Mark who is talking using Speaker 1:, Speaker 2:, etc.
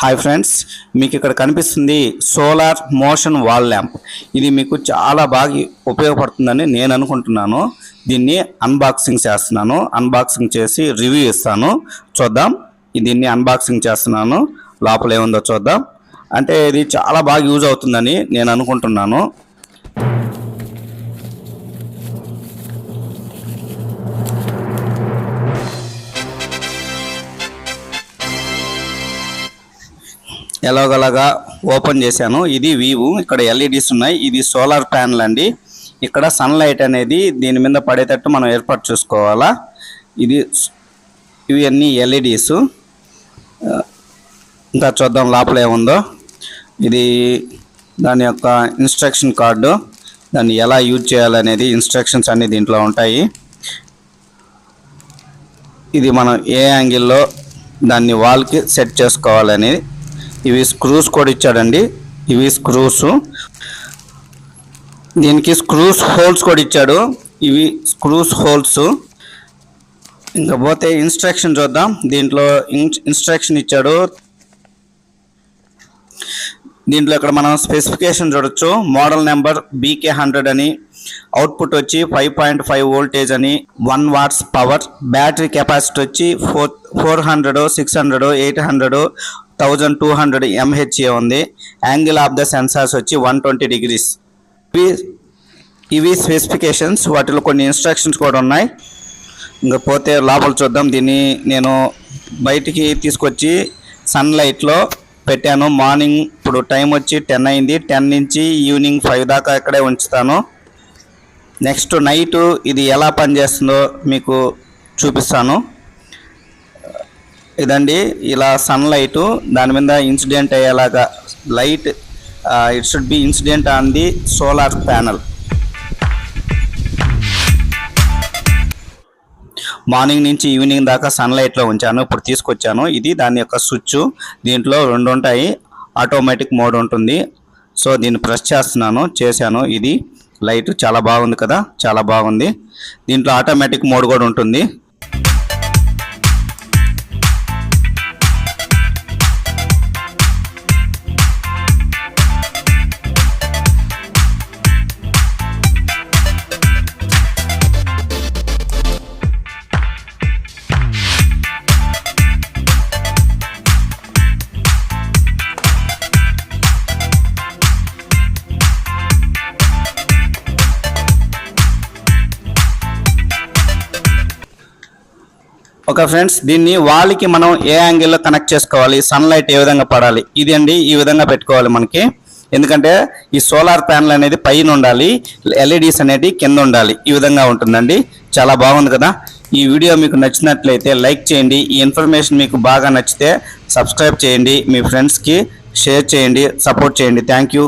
Speaker 1: Hi friends, మీకు ఇక్కడ కనిపిస్తుంది సోలార్ మోషన్ వాల్ ల్యాంప్. ఇది మీకు చాలా బాగా ఉపయోగపడుతుందని నేను అనుకుంటున్నాను. దీన్ని అన్బాక్సింగ్ చేస్తున్నాను. అన్బాక్సింగ్ చేసి రివ్యూ ఇస్తాను. చూద్దాం. దీన్ని అన్బాక్సింగ్ చేస్తున్నాను. లోపల ఏముందో చూద్దాం. అంటే ఇది చాలా బాగా యూజ్ అవుతుందని నేను అనుకుంటున్నాను. ఎలాగలాగా ఓపెన్ చేశాను. ఇది వీవు. ఇక్కడ ఎల్ఈడీస్ ఉన్నాయి. ఇది సోలార్ ప్యానల్ అండి. ఇక్కడ సన్లైట్ అనేది దీని మీద పడేటట్టు మనం ఏర్పాటు చేసుకోవాలా. ఇవి అన్నీ ఎల్ఈడీస్. ఇంకా చూద్దాం లోపల ఏముందో. ఇది దాని యొక్క ఇన్స్ట్రక్షన్ కార్డు, దాన్ని ఎలా యూజ్ చేయాలనేది ఇన్స్ట్రక్షన్స్ అన్నీ దీంట్లో ఉంటాయి. ఇది మనం ఏ యాంగిల్లో దాన్ని వాల్కి సెట్ చేసుకోవాలనేది. ఇవి స్క్రూస్ కూడా ఇచ్చాడండి. ఇవి స్క్రూస్. దీనికి స్క్రూస్ హోల్స్ కూడా ఇచ్చాడు. ఇవి స్క్రూస్ హోల్స్. ఇంకా పోతే ఇన్స్ట్రక్షన్ చూద్దాం. దీంట్లో ఇన్స్ట్రక్షన్ ఇచ్చాడు. దీంట్లో ఇక్కడ మనం స్పెసిఫికేషన్ చూడొచ్చు. మోడల్ నెంబర్ BK100 అని, అవుట్పుట్ వచ్చి 5.5 వోల్టేజ్ అని, 1 వాట్స్ పవర్, బ్యాటరీ కెపాసిటీ వచ్చి 400, 600, 800, 1200 mHa ఉంది. యాంగిల్ ఆఫ్ ద సెన్సార్స్ వచ్చి 120 degrees. ఇవి స్పెసిఫికేషన్స్. వాటిలో కొన్ని ఇన్స్ట్రక్షన్స్ కూడా ఉన్నాయి. ఇంకా పోతే లోపల చూద్దాం. దీన్ని నేను బయటికి తీసుకొచ్చి సన్లైట్లో పెట్టాను. మార్నింగ్ ఇప్పుడు టైం వచ్చి 10 అయింది. 10 నుంచి ఈవినింగ్ 5 దాకా ఇక్కడే ఉంచుతాను. నెక్స్ట్ నైట్ ఇది ఎలా పనిచేస్తుందో మీకు చూపిస్తాను. ఇదండి, ఇలా సన్లైట్ దాని మీద ఇన్సిడెంట్ అయ్యేలాగా light. It should be incident on the solar panel. Morning నుంచి ఈవినింగ్ దాకా సన్లైట్లో ఉంచాను. ఇప్పుడు తీసుకొచ్చాను. ఇది దాని యొక్క స్విచ్. దీంట్లో 2 ఉంటాయి. ఆటోమేటిక్ మోడ్ ఉంటుంది. సో దీన్ని ప్రెస్ చేశాను. ఇది లైట్ చాలా బాగుంది కదా, చాలా బాగుంది. దీంట్లో ఆటోమేటిక్ మోడ్ కూడా ఉంటుంది. ఓకే ఫ్రెండ్స్, దీన్ని వాల్కి మనం ఏ యాంగిల్లో కనెక్ట్ చేసుకోవాలి, సన్లైట్ ఏ విధంగా పడాలి, ఇది అండి ఈ విధంగా పెట్టుకోవాలి మనకి. ఎందుకంటే ఈ సోలార్ ప్యానల్ అనేది పైన ఉండాలి, ఎల్ఈడీస్ అనేది కింద ఉండాలి. ఈ విధంగా ఉంటుందండి. చాలా బాగుంది కదా. ఈ వీడియో మీకు నచ్చినట్లయితే లైక్ చేయండి. ఈ ఇన్ఫర్మేషన్ మీకు బాగా నచ్చితే సబ్స్క్రైబ్ చేయండి. మీ ఫ్రెండ్స్కి షేర్ చేయండి, సపోర్ట్ చేయండి. Thank you.